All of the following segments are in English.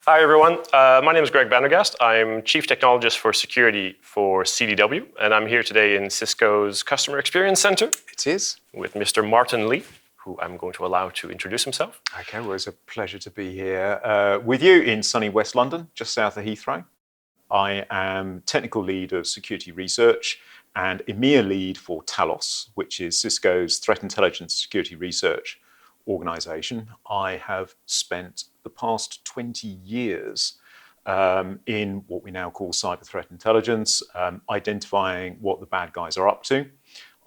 Hi, everyone. My name is Greg Van der Gaast. I'm Chief Technologist for Security for CDW, and I'm here today in Cisco's Customer Experience Center. It is. With Mr. Martin Lee, who I'm going to allow to introduce himself. Okay, well, it's a pleasure to be here with you in sunny West London, just south of Heathrow. I am Technical Lead of Security Research and EMEA Lead for Talos, which is Cisco's Threat Intelligence Security Research organization. I have spent the past 20 years in what we now call cyber threat intelligence, identifying what the bad guys are up to,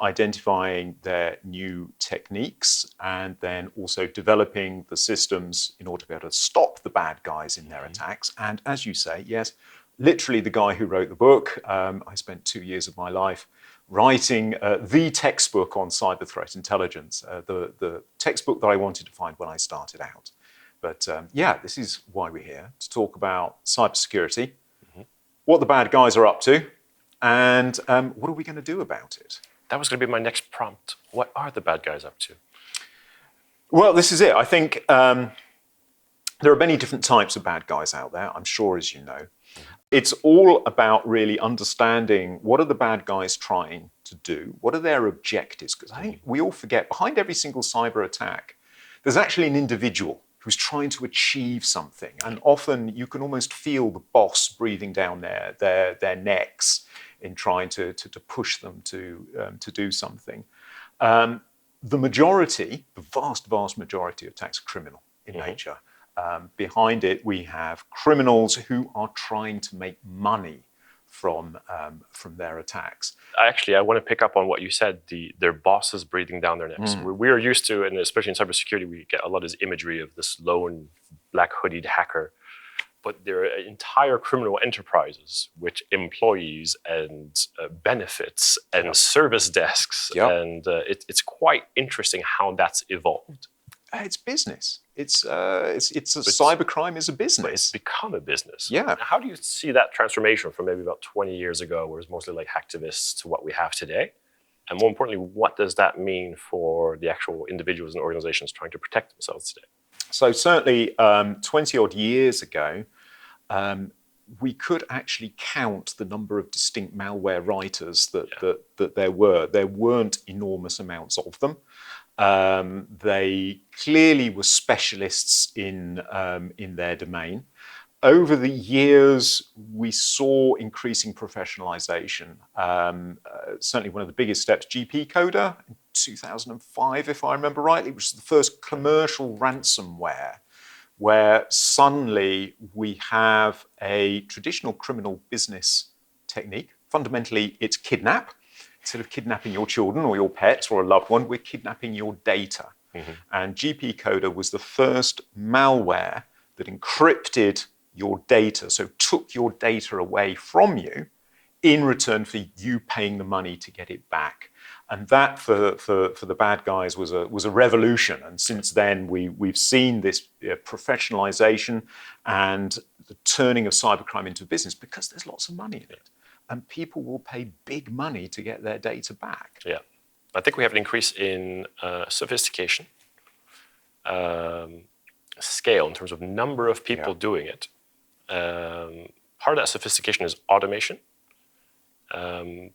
identifying their new techniques, and then also developing the systems in order to be able to stop the bad guys in their attacks. And as you say, yes, literally the guy who wrote the book, I spent 2 years of my life writing the textbook on cyber threat intelligence, the textbook that I wanted to find when I started out. But yeah, this is why we're here, to talk about cybersecurity, what the bad guys are up to, and what are we going to do about it? That was going to be my next prompt. What are the bad guys up to? Well, this is it. I think there are many different types of bad guys out there, I'm sure, as you know. It's all about really understanding what are the bad guys trying to do, what are their objectives, because I think we all forget behind every single cyber attack, there's actually an individual who's trying to achieve something, and often you can almost feel the boss breathing down their necks in trying to push them to do something. The majority, the vast majority of attacks are criminal in nature. Behind it, we have criminals who are trying to make money from their attacks. Actually, I want to pick up on what you said, their bosses breathing down their necks. We are used to, and especially in cybersecurity, we get a lot of this imagery of this lone black hoodied hacker. But there are entire criminal enterprises with employees and benefits and service desks. And it's quite interesting how that's evolved. It's business. Cybercrime is a business. But it's become a business. Yeah. How do you see that transformation from maybe about 20 years ago, where it was mostly like hacktivists, to what we have today? And more importantly, what does that mean for the actual individuals and organizations trying to protect themselves today? So certainly 20 odd years ago, we could actually count the number of distinct malware writers that there were. There weren't enormous amounts of them. They clearly were specialists in their domain. Over the years, we saw increasing professionalization. Certainly one of the biggest steps, GP Coder, in 2005, if I remember rightly, which was the first commercial ransomware, where suddenly we have a traditional criminal business technique. Fundamentally, it's kidnap. Instead of kidnapping your children or your pets or a loved one, we're kidnapping your data. And GP Coder was the first malware that encrypted your data, so took your data away from you in return for you paying the money to get it back. And that, for the bad guys, was a revolution. And since then, we've seen this professionalization and the turning of cybercrime into business, because there's lots of money in it. And people will pay big money to get their data back. Yeah, I think we have an increase in sophistication, scale in terms of number of people doing it. Part of that sophistication is automation. And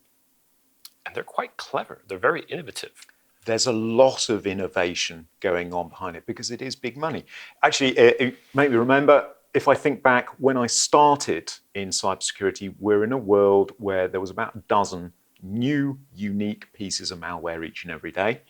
they're quite clever. They're very innovative. There's a lot of innovation going on behind it because it is big money. Actually, it made me remember, if I think back when I started in cybersecurity, we're in a world where there was about a dozen new, unique pieces of malware each and every day.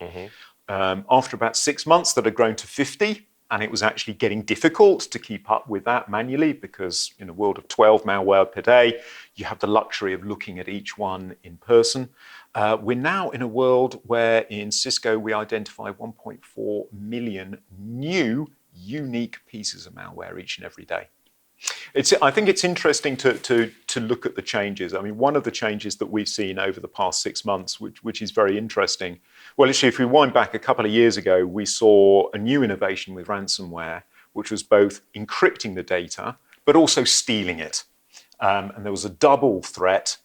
After about 6 months, that had grown to 50, and it was actually getting difficult to keep up with that manually, because in a world of 12 malware per day, you have the luxury of looking at each one in person. We're now in a world where in Cisco, we identify 1.4 million new unique pieces of malware each and every day. I think it's interesting to look at the changes. I mean, one of the changes that we've seen over the past 6 months, which is very interesting. Well, actually, if we wind back a couple of years ago, we saw a new innovation with ransomware, which was both encrypting the data, but also stealing it. And there was a double threat,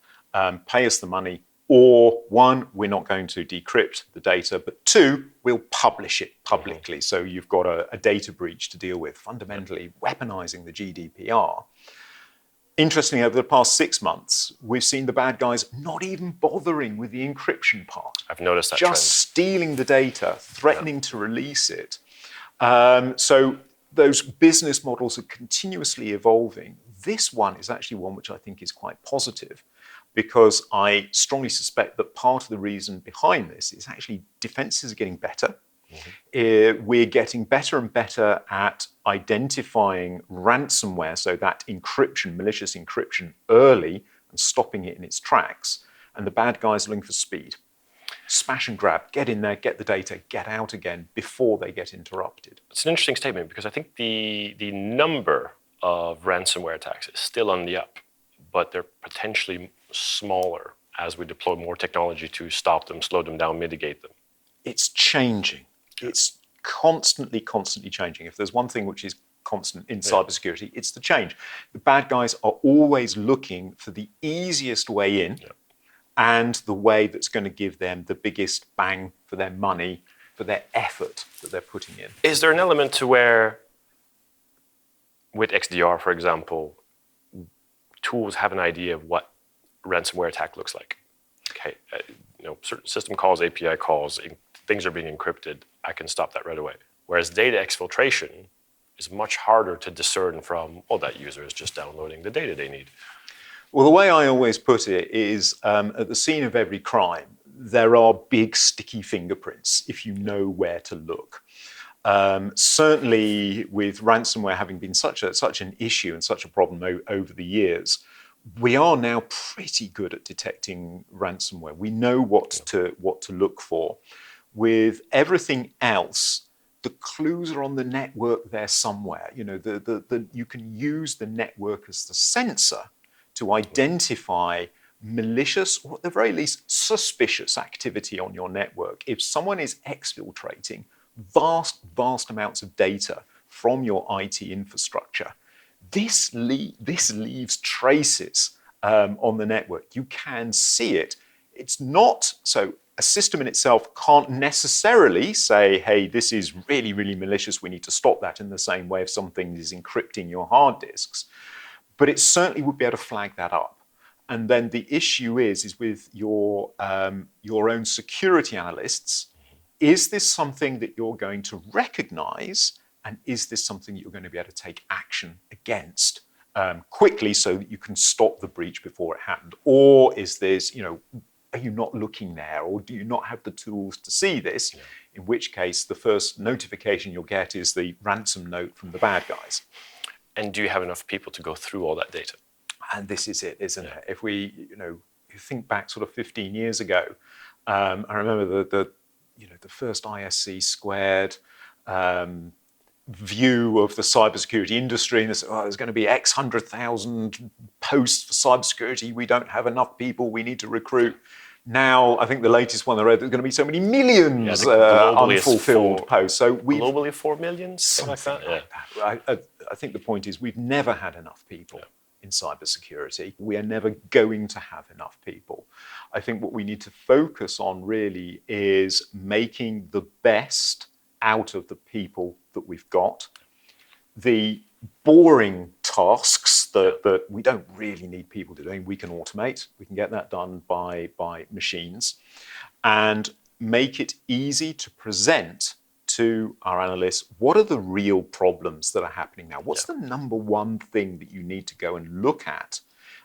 pay us the money, Or one, we're not going to decrypt the data, but two, we'll publish it publicly. So you've got a data breach to deal with, fundamentally weaponizing the GDPR. Interestingly, over the past 6 months, we've seen the bad guys not even bothering with the encryption part. I've noticed that just trend. Stealing the data, threatening to release it. So those business models are continuously evolving. This one is actually one which I think is quite positive, because I strongly suspect that part of the reason behind this is actually defenses are getting better. We're getting better and better at identifying ransomware, so that encryption, malicious encryption, early and stopping it in its tracks. And the bad guys are looking for speed. Smash and grab, get in there, get the data, get out again before they get interrupted. It's an interesting statement, because I think the number of ransomware attacks is still on the up, but they're potentially smaller as we deploy more technology to stop them, slow them down, mitigate them. It's changing. It's constantly changing. If there's one thing which is constant in cybersecurity, it's the change. The bad guys are always looking for the easiest way in and the way that's going to give them the biggest bang for their money, for their effort that they're putting in. Is there an element to where, with XDR, for example, tools have an idea of what ransomware attack looks like? Okay, certain system calls, API calls, things are being encrypted, I can stop that right away. Whereas data exfiltration is much harder to discern from, that user is just downloading the data they need. Well, the way I always put it is, at the scene of every crime, there are big sticky fingerprints if you know where to look. Certainly with ransomware having been such an issue and such a problem over the years, we are now pretty good at detecting ransomware. We know what to look for. With everything else, the clues are on the network there somewhere. You can use the network as the sensor to identify malicious, or at the very least suspicious activity on your network. If someone is exfiltrating vast amounts of data from your IT infrastructure, this leaves traces on the network. You can see it. It's not so. A system in itself can't necessarily say, hey, this is really malicious, we need to stop that, in the same way if something is encrypting your hard disks. But it certainly would be able to flag that up. And then the issue is with your own security analysts, is this something that you're going to recognize, and is this something that you're going to be able to take action against quickly so that you can stop the breach before it happened? Or is this, are you not looking there, or do you not have the tools to see this? In which case, the first notification you'll get is the ransom note from the bad guys. And do you have enough people to go through all that data? And this is it, isn't it? If we, you think back sort of 15 years ago, I remember the first ISC squared view of the cybersecurity industry, and there's going to be X 100,000 posts for cybersecurity. We don't have enough people. We need to recruit. Now, I think the latest one I read, there's going to be so many millions unfulfilled posts. So globally 4 million, something like that. I think the point is we've never had enough people in cybersecurity. We are never going to have enough people. I think what we need to focus on really is making the best out of the people that we've got. The boring tasks that we don't really need people to do, we can automate. We can get that done by machines, and make it easy to present to our analysts what are the real problems that are happening now. What's the number one thing that you need to go and look at,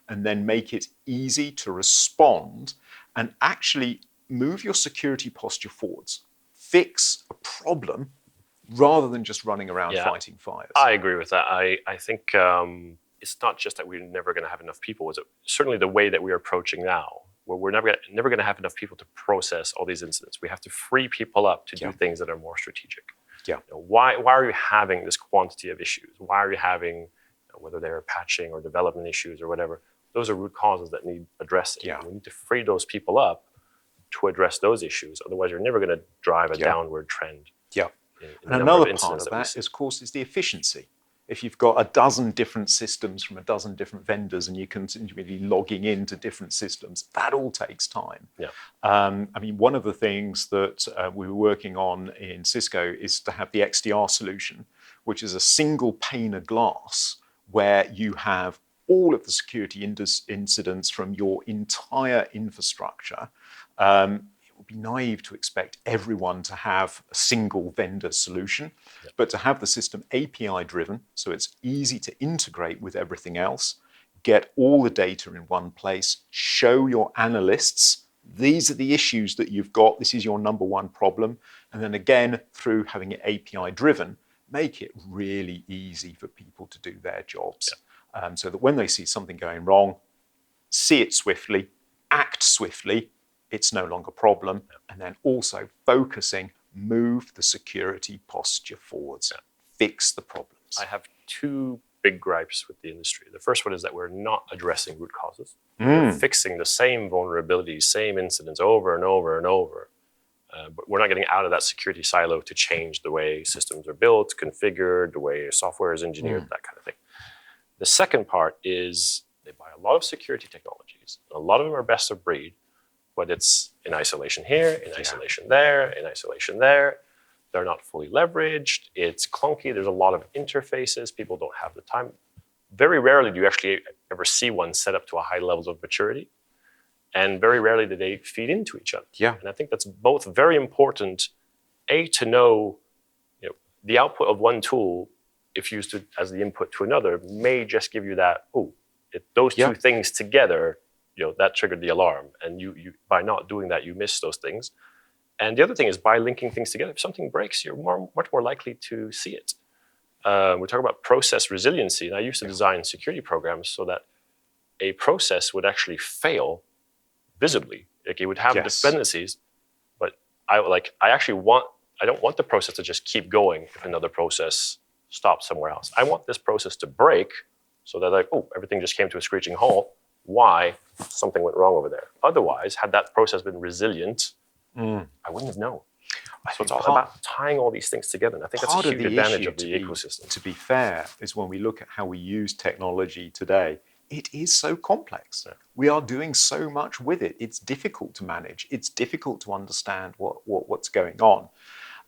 and then make it easy to respond and actually move your security posture forwards. Fix a problem rather than just running around fighting fires. I agree with that. I think it's not just that we're never going to have enough people. It's certainly the way that we're approaching now, where we're never going to have enough people to process all these incidents. We have to free people up to do things that are more strategic. Why are you having this quantity of issues? Why are you having, whether they're patching or development issues or whatever, those are root causes that need addressing. We need to free those people up to address those issues. Otherwise, you're never going to drive a downward trend. And another part of that, of course, is the efficiency. If you've got a dozen different systems from a dozen different vendors and you're continually logging into different systems, that all takes time. Yeah. I mean, one of the things that we were working on in Cisco is to have the XDR solution, which is a single pane of glass where you have all of the security incidents from your entire infrastructure. It would be naive to expect everyone to have a single vendor solution, but to have the system API driven, so it's easy to integrate with everything else, get all the data in one place, show your analysts, these are the issues that you've got, this is your number one problem, and then again, through having it API driven, make it really easy for people to do their jobs. So that when they see something going wrong, see it swiftly, act swiftly, it's no longer a problem, and then also focusing, move the security posture forwards, fix the problems. I have two big gripes with the industry. The first one is that we're not addressing root causes. We're fixing the same vulnerabilities, same incidents over and over and over. But we're not getting out of that security silo to change the way systems are built, configured, the way software is engineered, that kind of thing. The second part is they buy a lot of security technologies. A lot of them are best of breed, but it's in isolation here, in isolation there, in isolation there. They're not fully leveraged. It's clunky. There's a lot of interfaces. People don't have the time. Very rarely do you actually ever see one set up to a high level of maturity. And very rarely do they feed into each other. And I think that's both very important, to know, the output of one tool, if used as the input to another, may just give you that, those two things together, that triggered the alarm. And you by not doing that, you miss those things. And the other thing is by linking things together, if something breaks, you're much more likely to see it. We're talking about process resiliency. And I used to design security programs so that a process would actually fail visibly. Like it would have dependencies, but I don't want the process to just keep going if another process stops somewhere else. I want this process to break so that everything just came to a screeching halt. Why? Something went wrong over there. Otherwise, had that process been resilient, I wouldn't have known. So it's all about tying all these things together. And I think that's a huge advantage of the ecosystem. To be fair, is when we look at how we use technology today, it is so complex. We are doing so much with it. It's difficult to manage. It's difficult to understand what's going on.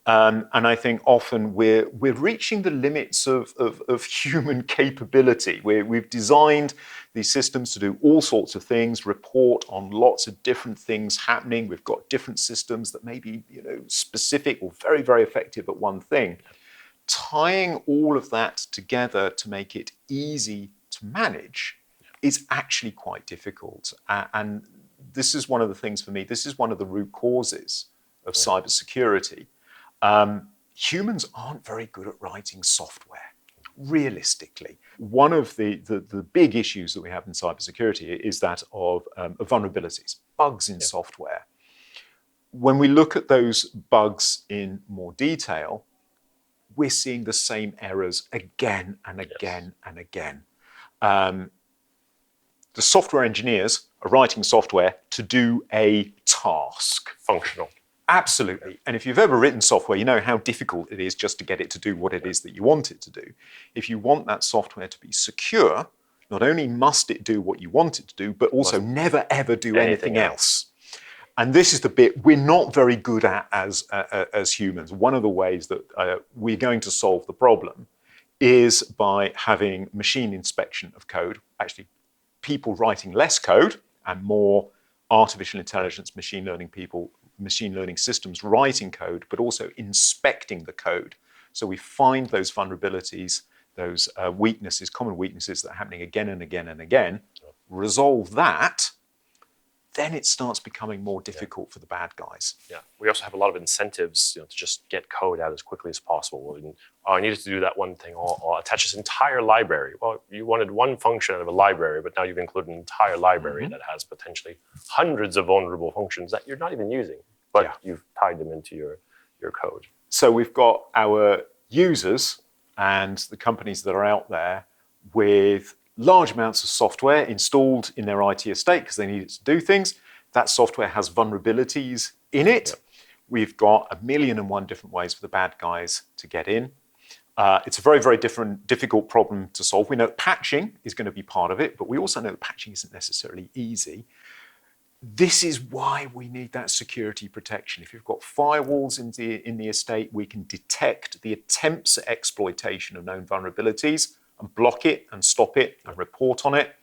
And I think often we're reaching the limits of human capability. We've designed these systems to do all sorts of things, report on lots of different things happening. We've got different systems that may be specific or very, very effective at one thing. Tying all of that together to make it easy to manage is actually quite difficult. And this is one of the things for me, this is one of the root causes of cybersecurity. Humans aren't very good at writing software, realistically. One of the big issues that we have in cybersecurity is that of vulnerabilities, bugs in software. When we look at those bugs in more detail, we're seeing the same errors again and again and again. The software engineers are writing software to do a task. Functional. Absolutely. And if you've ever written software, you know how difficult it is just to get it to do what it is that you want it to do. If you want that software to be secure, not only must it do what you want it to do, but also never, ever do anything else. And this is the bit we're not very good at as humans. One of the ways that we're going to solve the problem is by having machine inspection of code, actually people writing less code and more artificial intelligence, machine learning systems writing code, but also inspecting the code. So we find those vulnerabilities, those weaknesses, common weaknesses that are happening again and again and again, resolve that, then it starts becoming more difficult for the bad guys. We also have a lot of incentives to just get code out as quickly as possible. And, I needed to do that one thing, or attach this entire library. Well, you wanted one function out of a library, but now you've included an entire library that has potentially hundreds of vulnerable functions that you're not even using, but you've tied them into your code. So we've got our users and the companies that are out there with large amounts of software installed in their IT estate because they need it to do things. That software has vulnerabilities in it. We've got 1,000,001 different ways for the bad guys to get in. It's a very, very difficult problem to solve. We know patching is going to be part of it, but we also know that patching isn't necessarily easy. This is why we need that security protection. If you've got firewalls in the estate, we can detect the attempts at exploitation of known vulnerabilities and block it and stop it and report on it.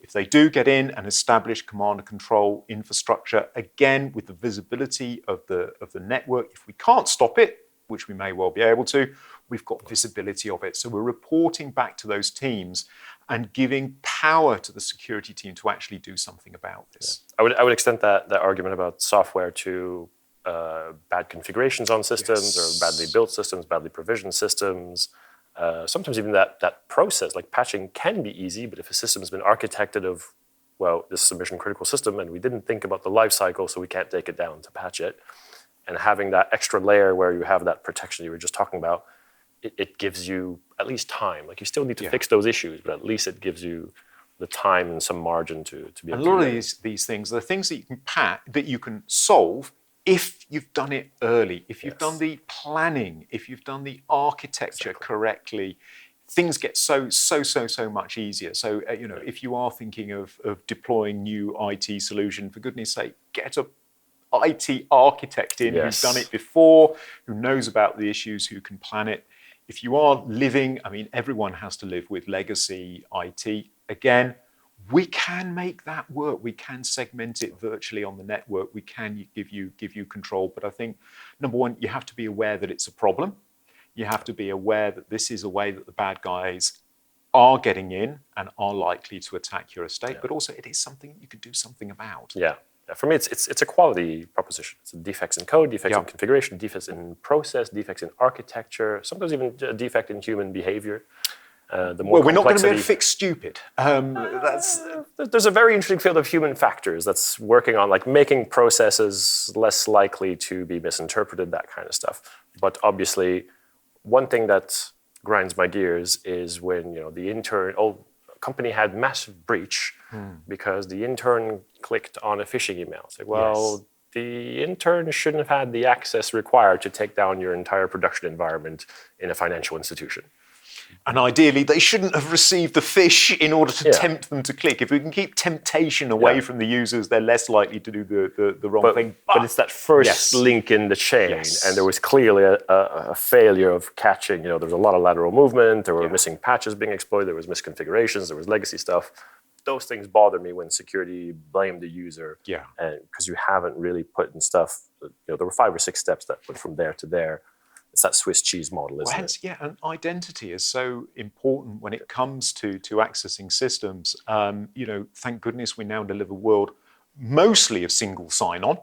If they do get in and establish command and control infrastructure, again, with the visibility of the network, if we can't stop it, which we may well be able to, we've got visibility of it. So we're reporting back to those teams and giving power to the security team to actually do something about this. Yeah. I would extend that argument about software to bad configurations on systems, or badly built systems, badly provisioned systems. Sometimes even that process, like patching, can be easy, but if a system has been architected of, well, this is a mission critical system and we didn't think about the life cycle, so we can't take it down to patch it, and having that extra layer where you have that protection you were just talking about, it gives you at least time. Like, you still need to fix those issues, but at least it gives you the time and some margin to be able to do it. A lot of these things are things that you can that you can solve if you've done it early, if you've done the planning, if you've done the architecture correctly. Things get so much easier. So, if you are thinking of deploying new IT solution, for goodness sake, get a IT architect in who's done it before, who knows about the issues, who can plan it. If you are living, everyone has to live with legacy IT. Again, we can make that work. We can segment it virtually on the network. We can give you control. But I think, number one, you have to be aware that it's a problem. You have to be aware that this is a way that the bad guys are getting in and are likely to attack your estate. But also, it is something you can do something about. Yeah. For me, it's a quality proposition. It's defects in code, defects in configuration, defects in process, defects in architecture, sometimes even a defect in human behavior. We're not going to be able to fix stupid. There's a very interesting field of human factors that's working on, like, making processes less likely to be misinterpreted, that kind of stuff. But obviously, one thing that grinds my gears is when the company had massive breach because the intern clicked on a phishing email. It's like, the intern shouldn't have had the access required to take down your entire production environment in a financial institution. And ideally, they shouldn't have received the fish in order to tempt them to click. If we can keep temptation away from the users, they're less likely to do the wrong thing. But it's that first link in the chain, and there was clearly a failure of catching. There was a lot of lateral movement, there were missing patches being exploited, there was misconfigurations, there was legacy stuff. Those things bother me when security blamed the user, because you haven't really put in stuff. There were 5 or 6 steps that went from there to there. It's that Swiss cheese model, isn't it? Yeah, and identity is so important when it comes to accessing systems. Thank goodness we now live in a world mostly of single sign-on,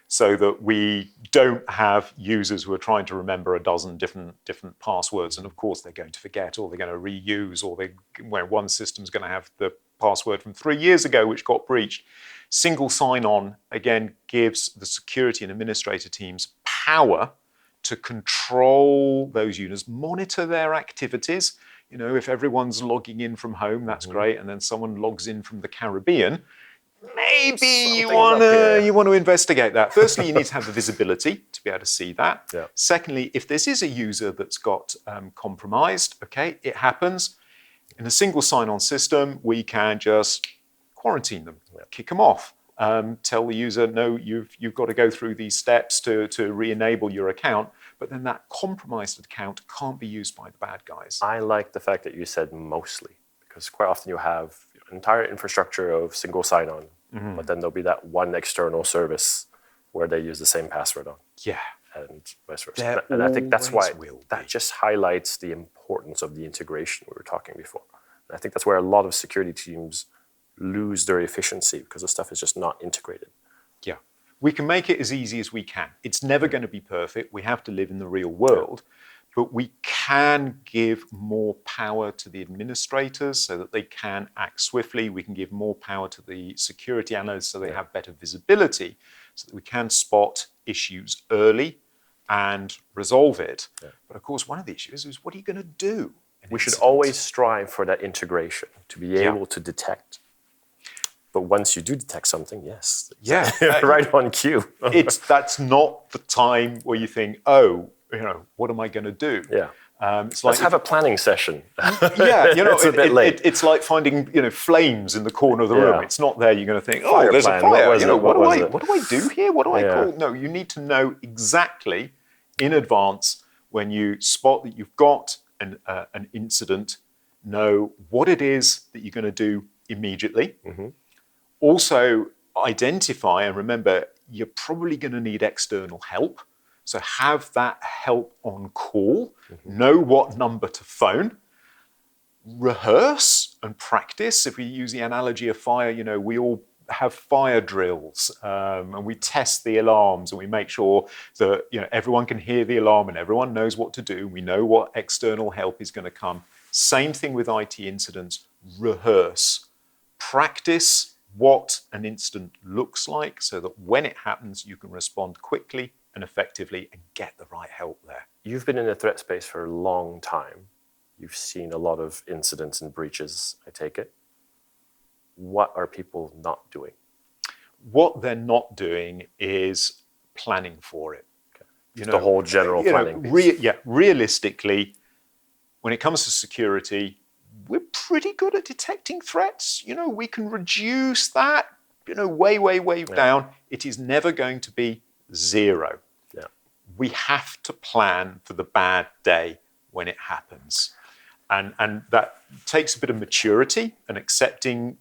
so that we don't have users who are trying to remember a dozen different passwords. And of course, they're going to forget, or they're going to reuse, or one system's going to have the password from 3 years ago, which got breached. Single sign-on, again, gives the security and administrator teams power to control those users, monitor their activities. If everyone's logging in from home, that's great, and then someone logs in from the Caribbean, maybe you want to investigate that. Firstly, you need to have the visibility to be able to see that. Yeah. Secondly, if this is a user that's got compromised, it happens. In a single sign-on system, we can just quarantine them, kick them off. Tell the user, no, you've got to go through these steps to re-enable your account, but then that compromised account can't be used by the bad guys. I like the fact that you said mostly, because quite often you have an entire infrastructure of single sign-on, but then there'll be that one external service where they use the same password on. Yeah. And vice versa. And I think that's why that just highlights the importance of the integration we were talking before. And I think that's where a lot of security teams lose their efficiency, because the stuff is just not integrated. Yeah. We can make it as easy as we can. It's never going to be perfect. We have to live in the real world. But we can give more power to the administrators so that they can act swiftly. We can give more power to the security analysts so they have better visibility, so that we can spot issues early and resolve it. Yeah. But of course, one of the issues is, what are you going to do? We should always strive for that integration, to be able to detect. But once you do detect something, right on cue. That's not the time where you think, what am I going to do? Yeah. It's like Let's have a planning session. yeah, It's a bit late. It's like finding flames in the corner of the room. Yeah. It's not there. You're going to think, Fire there's plan. a fire. What was it? What What do I do here? What do I Yeah. call? No, you need to know exactly in advance when you spot that you've got an incident. Know what it is that you're going to do immediately. Mm-hmm. Also, identify and remember you're probably going to need external help. So have that help on call, know what number to phone, rehearse and practice. If we use the analogy of fire, we all have fire drills and we test the alarms and we make sure that everyone can hear the alarm and everyone knows what to do. We know what external help is going to come. Same thing with IT incidents, rehearse, practice what an incident looks like so that when it happens, you can respond quickly and effectively and get the right help there. You've been in the threat space for a long time. You've seen a lot of incidents and breaches, I take it. What are people not doing? What they're not doing is planning for it. Okay. The whole general planning piece. Realistically, when it comes to security, we're pretty good at detecting threats. We can reduce that, way down. It is never going to be zero. Yeah. We have to plan for the bad day when it happens. And that takes a bit of maturity and accepting,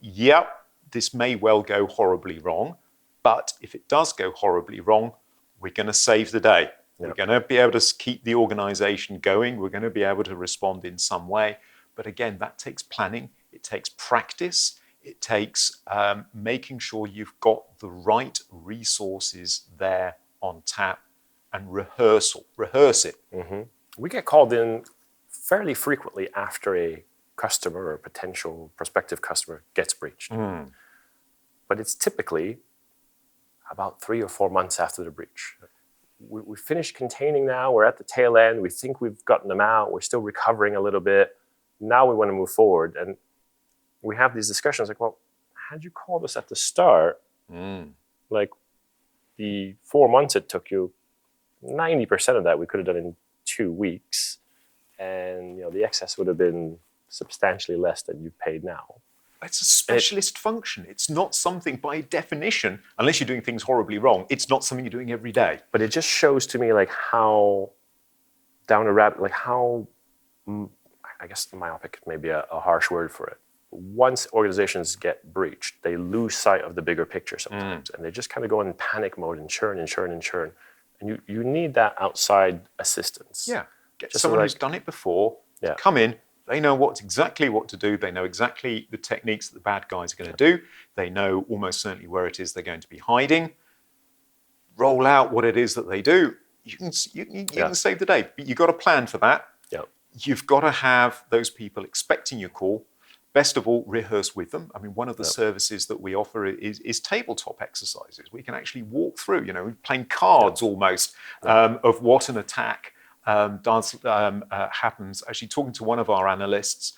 this may well go horribly wrong, but if it does go horribly wrong, we're going to save the day. Yeah. We're going to be able to keep the organization going. We're going to be able to respond in some way. But again, that takes planning. It takes practice. It takes making sure you've got the right resources there on tap and rehearse it. Mm-hmm. We get called in fairly frequently after a customer or a potential prospective customer gets breached. But it's typically about 3 or 4 months after the breach. We finished containing now, we're at the tail end, we think we've gotten them out, we're still recovering a little bit. Now we want to move forward. And we have these discussions like, well, had you called us at the start, like the 4 months it took you, 90% of that we could have done in 2 weeks. And the excess would have been substantially less than you've paid now. It's a specialist function. It's not something by definition, unless you're doing things horribly wrong, it's not something you're doing every day. But it just shows to me how down a rabbit, how, I guess myopic may be a harsh word for it. Once organizations get breached, they lose sight of the bigger picture sometimes. And they just kind of go in panic mode and churn. And you need that outside assistance. Yeah. Get someone who's done it before to come in. They know exactly what to do. They know exactly the techniques that the bad guys are going to do. They know almost certainly where it is they're going to be hiding. Roll out what it is that they do. You can save the day. But you've got to plan for that. Yeah. You've got to have those people expecting your call. Best of all, rehearse with them. I mean, one of the services that we offer is tabletop exercises. We can actually walk through, playing cards almost of what an attack happens. Actually, talking to one of our analysts,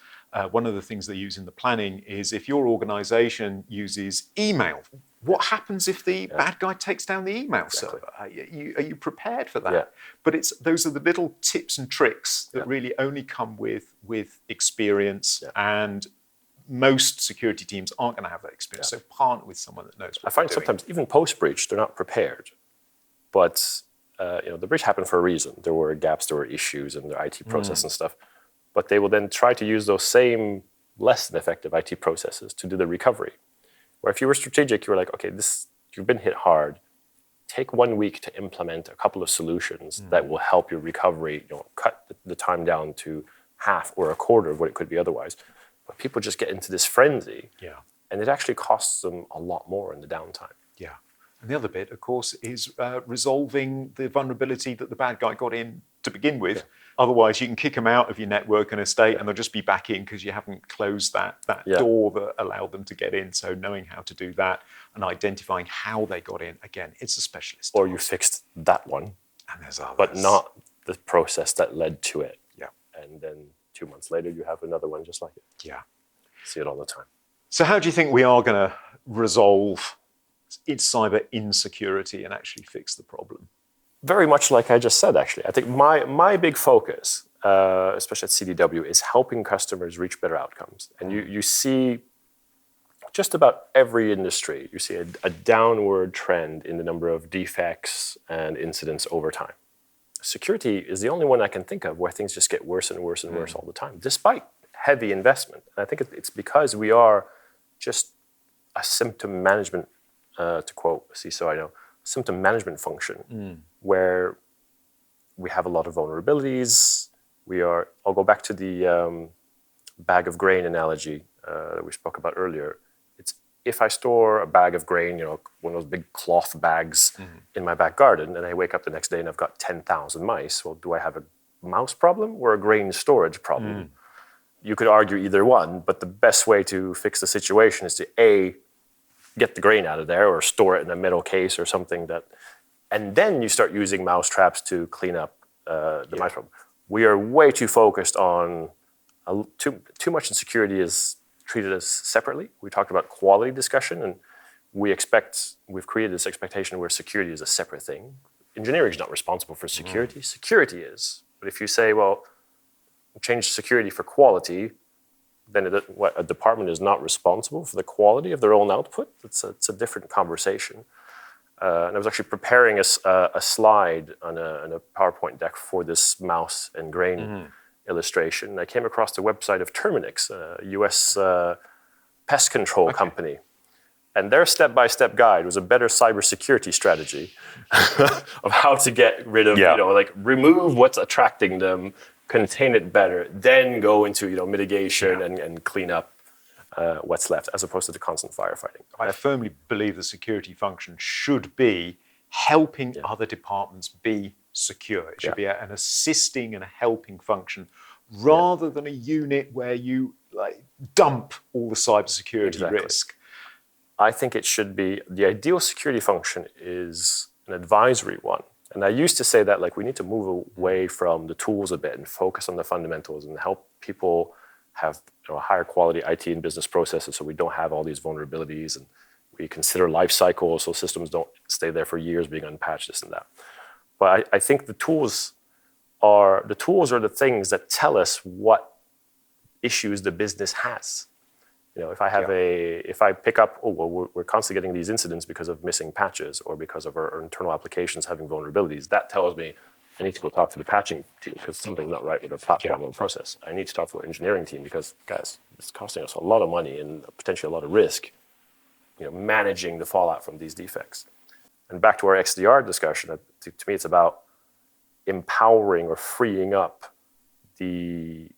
one of the things they use in the planning is if your organization uses email, what happens if the bad guy takes down the email server? Are you prepared for that? Yeah. But those are the little tips and tricks that really only come with experience, and most security teams aren't going to have that experience. So partner with someone that knows what I find sometimes even post-breach, they're not prepared. But the breach happened for a reason. There were gaps, there were issues in their IT process and stuff. But they will then try to use those same less than effective IT processes to do the recovery. Where if you were strategic, you were like, okay, you've been hit hard. Take 1 week to implement a couple of solutions that will help your recovery, cut the time down to half or a quarter of what it could be otherwise. But people just get into this frenzy. Yeah. And it actually costs them a lot more in the downtime. Yeah. And the other bit, of course, is resolving the vulnerability that the bad guy got in to begin with. Yeah. Otherwise, you can kick them out of your network and estate, and they'll just be back in because you haven't closed that door that allowed them to get in. So knowing how to do that and identifying how they got in, again, it's a specialist. Or you fixed that one, and there's others, but not the process that led to it. Yeah. And then 2 months later, you have another one just like it. Yeah. See it all the time. So how do you think we are going to resolve its cyber insecurity and actually fix the problem? Very much like I just said, actually. I think my big focus, especially at CDW, is helping customers reach better outcomes. And you see just about every industry, you see a downward trend in the number of defects and incidents over time. Security is the only one I can think of where things just get worse and worse and worse all the time, despite heavy investment. And I think it's because we are just a symptom management, to quote a CISO I know, symptom management function, where we have a lot of vulnerabilities. I'll go back to the bag of grain analogy that we spoke about earlier. If I store a bag of grain, one of those big cloth bags in my back garden, and I wake up the next day and I've got 10,000 mice, well, do I have a mouse problem or a grain storage problem? You could argue either one, but the best way to fix the situation is to A, get the grain out of there or store it in a metal case or something and then you start using mouse traps to clean up the mice problem. We are way too focused on, too much in security is treated as separately. We talked about quality discussion, and we've created this expectation where security is a separate thing. Engineering is not responsible for security. Security is. But if you say, well, change security for quality, then a department is not responsible for the quality of their own output. It's a different conversation. And I was actually preparing a slide on a PowerPoint deck for this mouse and grain illustration. I came across the website of Terminix, a US pest control company. And their step-by-step guide was a better cybersecurity strategy of how to get rid of, remove what's attracting them, contain it better, then go into mitigation and clean up what's left, as opposed to the constant firefighting. I firmly believe the security function should be helping other departments be secure. It should be an assisting and a helping function, rather than a unit where you dump all the cybersecurity risk. I think it should be, the ideal security function is an advisory one. And I used to say that we need to move away from the tools a bit and focus on the fundamentals and help people have higher quality IT and business processes so we don't have all these vulnerabilities, and we consider life cycles so systems don't stay there for years being unpatched, this and that. But I think the tools are the things that tell us what issues the business has. If I have if I pick up, we're constantly getting these incidents because of missing patches or because of our internal applications having vulnerabilities, that tells me I need to go talk to the patching team because something's not right with the platform or process. I need to talk to our engineering team because, guys, it's costing us a lot of money and potentially a lot of risk, managing the fallout from these defects. And back to our XDR discussion, to me it's about empowering or freeing up the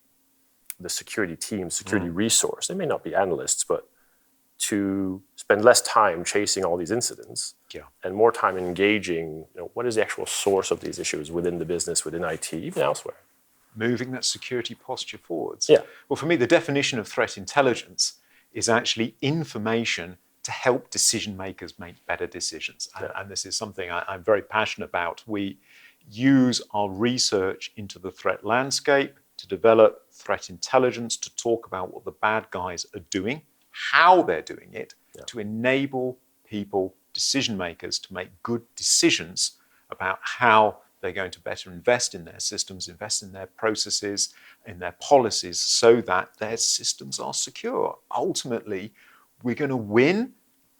security team, security resource. They may not be analysts, but to spend less time chasing all these incidents and more time engaging, what is the actual source of these issues within the business, within IT, even elsewhere. Moving that security posture forwards. Yeah. Well, for me, the definition of threat intelligence is actually information to help decision makers make better decisions. And this is something I'm very passionate about. We use our research into the threat landscape to develop threat intelligence, to talk about what the bad guys are doing, how they're doing it, to enable people, decision makers, to make good decisions about how they're going to better invest in their systems, invest in their processes, in their policies, so that their systems are secure. Ultimately, we're going to win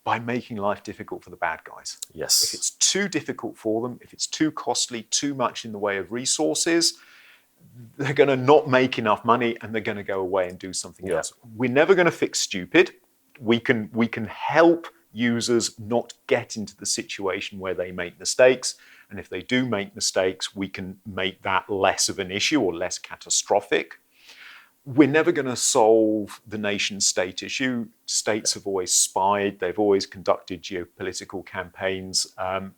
by making life difficult for the bad guys. Yes. If it's too difficult for them, if it's too costly, too much in the way of resources, they're going to not make enough money and they're going to go away and do something else. We're never going to fix stupid. We can help users not get into the situation where they make mistakes. And if they do make mistakes, we can make that less of an issue or less catastrophic. We're never going to solve the nation state issue. States have always spied. They've always conducted geopolitical campaigns.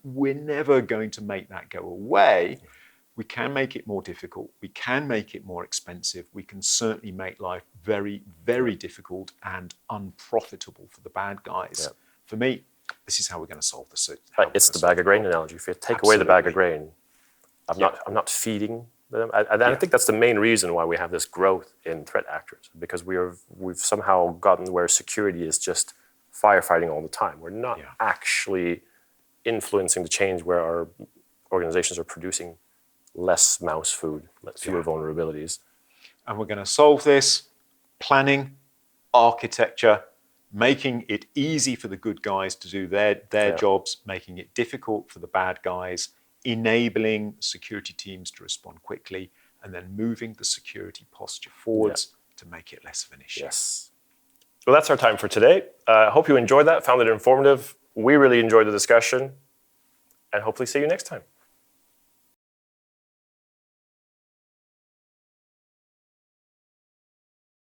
We're never going to make that go away. We can make it more difficult. We can make it more expensive. We can certainly make life very, very difficult and unprofitable for the bad guys. Yeah. For me, this is how we're going to solve this. It's the bag of grain analogy. If you take away the bag of grain, I'm not feeding them. I think that's the main reason why we have this growth in threat actors, because we've somehow gotten where security is just firefighting all the time. We're not actually influencing the change where our organizations are producing less mouse food, fewer vulnerabilities. And we're going to solve this planning, architecture, making it easy for the good guys to do their jobs, making it difficult for the bad guys, enabling security teams to respond quickly, and then moving the security posture forwards to make it less of an issue. Yes. Well, that's our time for today. I hope you enjoyed that, found it informative. We really enjoyed the discussion, and hopefully see you next time.